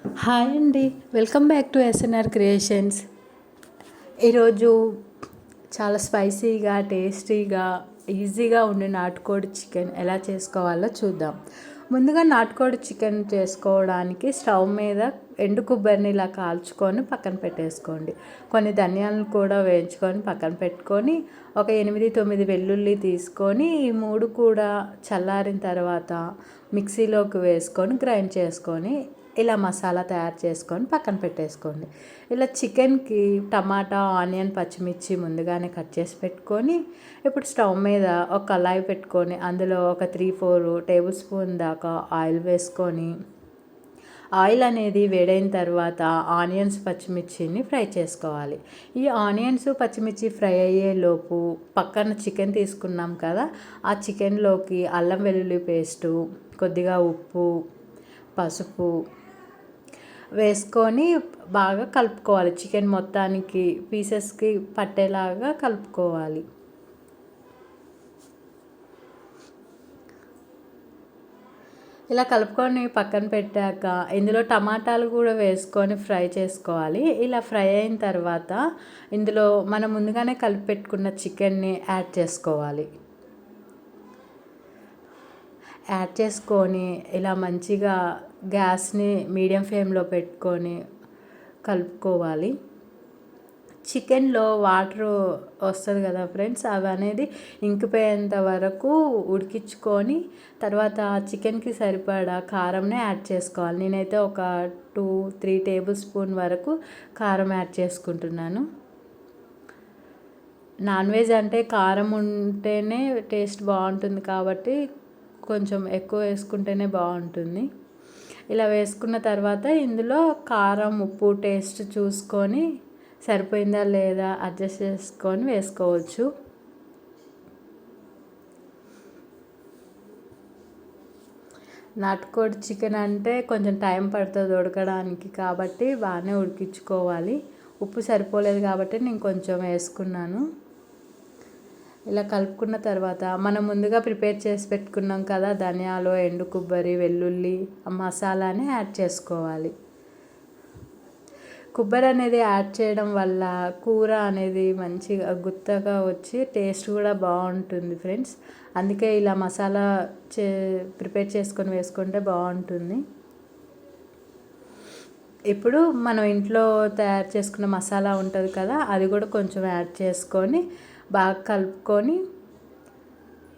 Hi అండి, welcome back to SNR creations. ఈరోజు చాలా స్పైసీగా, టేస్టీగా, ఈజీగా ఉండే నాటుకోడి చికెన్ ఎలా చేసుకోవాలో చూద్దాం. ముందుగా నాటుకోడి చికెన్ చేసుకోవడానికి స్టవ్ మీద ఎండు కొబ్బరిని ఇలా కాల్చుకొని పక్కన పెట్టేసుకోండి. కొన్ని ధనియాలను కూడా వేయించుకొని పక్కన పెట్టుకొని, ఒక 8-9 వెల్లుల్లి తీసుకొని ఈ 3 కూడా చల్లారిన తర్వాత మిక్సీలోకి వేసుకొని గ్రైండ్ చేసుకొని ఇలా మసాలా తయారు చేసుకొని పక్కన పెట్టేసుకోండి. ఇలా చికెన్కి టమాటా, ఆనియన్, పచ్చిమిర్చి ముందుగానే కట్ చేసి పెట్టుకొని, ఇప్పుడు స్టవ్ మీద ఒక కళాయి పెట్టుకొని అందులో ఒక 3-4 టేబుల్ స్పూన్ దాకా ఆయిల్ వేసుకొని, ఆయిల్ అనేది వేడైన తర్వాత ఆనియన్స్, పచ్చిమిర్చిని ఫ్రై చేసుకోవాలి. ఈ ఆనియన్స్, పచ్చిమిర్చి ఫ్రై అయ్యేలోపు పక్కన చికెన్ తీసుకున్నాం కదా, ఆ చికెన్లోకి అల్లం వెల్లుల్లి పేస్టు, కొద్దిగా ఉప్పు, పసుపు వేసుకొని బాగా కలుపుకోవాలి. చికెన్ మొత్తానికి పీసెస్కి పట్టేలాగా కలుపుకోవాలి. ఇలా కలుపుకొని పక్కన పెట్టాక ఇందులో టమాటాలు కూడా వేసుకొని ఫ్రై చేసుకోవాలి. ఇలా ఫ్రై అయిన తర్వాత ఇందులో మనం ముందుగానే కలిపి పెట్టుకున్న చికెన్ని యాడ్ చేసుకోవాలి. యాడ్ చేసుకొని ఇలా మంచిగా గ్యాస్ని మీడియం ఫ్లేమ్లో పెట్టుకొని కలుపుకోవాలి. చికెన్లో వాటర్ వస్తుంది కదా ఫ్రెండ్స్, అవి అనేది ఇంకిపోయేంత వరకు ఉడికించుకొని తర్వాత చికెన్కి సరిపడా కారంని యాడ్ చేసుకోవాలి. నేనైతే ఒక 2-3 టేబుల్ స్పూన్ వరకు కారం యాడ్ చేసుకుంటున్నాను. నాన్ వెజ్ అంటే కారం ఉంటేనే టేస్ట్ బాగుంటుంది కాబట్టి కొంచెం ఎక్కువ వేసుకుంటేనే బాగుంటుంది. ఇలా వేసుకున్న తర్వాత ఇందులో కారం, ఉప్పు టేస్ట్ చూసుకొని సరిపోయిందా లేదా అడ్జస్ట్ చేసుకొని వేసుకోవచ్చు. నాటుకోడి చికెన్ అంటే కొంచెం టైం పడుతుంది ఉడకడానికి కాబట్టి బాగానే ఉడికించుకోవాలి. ఉప్పు సరిపోలేదు కాబట్టి నేను కొంచెం వేసుకున్నాను. ఇలా కలుపుకున్న తర్వాత మనం ముందుగా ప్రిపేర్ చేసి పెట్టుకున్నాం కదా ధనియాలు, ఎండు కొబ్బరి, వెల్లుల్లి, మసాలాని యాడ్ చేసుకోవాలి. కొబ్బరి అనేది యాడ్ చేయడం వల్ల కూర అనేది మంచిగా గుత్తగా వచ్చి టేస్ట్ కూడా బాగుంటుంది ఫ్రెండ్స్. అందుకే ఇలా మసాలా ప్రిపేర్ చేసుకొని వేసుకుంటే బాగుంటుంది. ఇప్పుడు మనం ఇంట్లో తయారు చేసుకున్న మసాలా ఉంటుంది కదా, అది కూడా కొంచెం యాడ్ చేసుకొని బాగా కలుపుకొని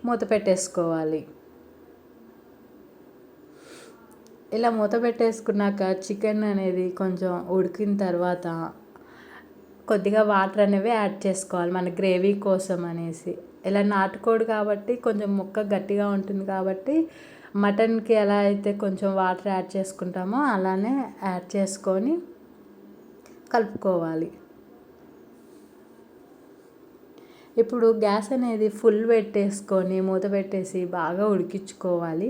మూత పెట్టేసుకోవాలి. ఇలా మూత పెట్టేసుకున్నాక చికెన్ అనేది కొంచెం ఉడికిన తర్వాత కొద్దిగా వాటర్ అనేవి యాడ్ చేసుకోవాలి మన గ్రేవీ కోసం అనేసి. ఇలా నాటుకోడి కాబట్టి కొంచెం ముక్క గట్టిగా ఉంటుంది కాబట్టి మటన్కి ఎలా అయితే కొంచెం వాటర్ యాడ్ చేసుకుంటామో అలానే యాడ్ చేసుకొని కలుపుకోవాలి. ఇప్పుడు గ్యాస్ అనేది ఫుల్ పెట్టేసుకొని మూత పెట్టేసి బాగా ఉడికించుకోవాలి.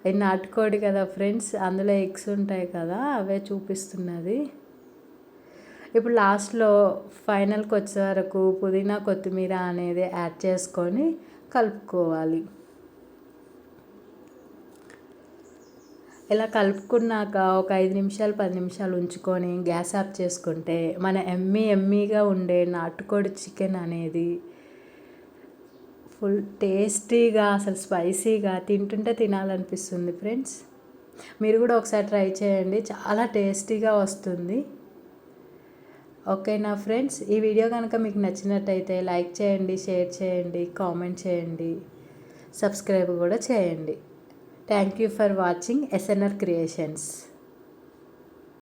ఇది నాటుకోడి కదా ఫ్రెండ్స్, అందులో ఎగ్స్ ఉంటాయి కదా అవే చూపిస్తున్నది. ఇప్పుడు లాస్ట్లో ఫైనల్కి వచ్చే వరకు పుదీనా, కొత్తిమీర అనేది యాడ్ చేసుకొని కలుపుకోవాలి. ఇలా కలుపుకున్నాక ఒక 5 నిమిషాలు 10 నిమిషాలు ఉంచుకొని గ్యాస్ ఆఫ్ చేసుకుంటే మన ఎమ్మీగా ఉండే నాటుకోడి చికెన్ అనేది ఫుల్ టేస్టీగా, అసలు స్పైసీగా తింటుంటే తినాలనిపిస్తుంది ఫ్రెండ్స్. మీరు కూడా ఒకసారి ట్రై చేయండి, చాలా టేస్టీగా వస్తుంది. ఓకేనా ఫ్రెండ్స్, ఈ వీడియో కనుక మీకు నచ్చినట్టయితే లైక్ చేయండి, షేర్ చేయండి, కామెంట్ చేయండి, సబ్స్క్రైబ్ కూడా చేయండి. Thank you for watching SNR creations.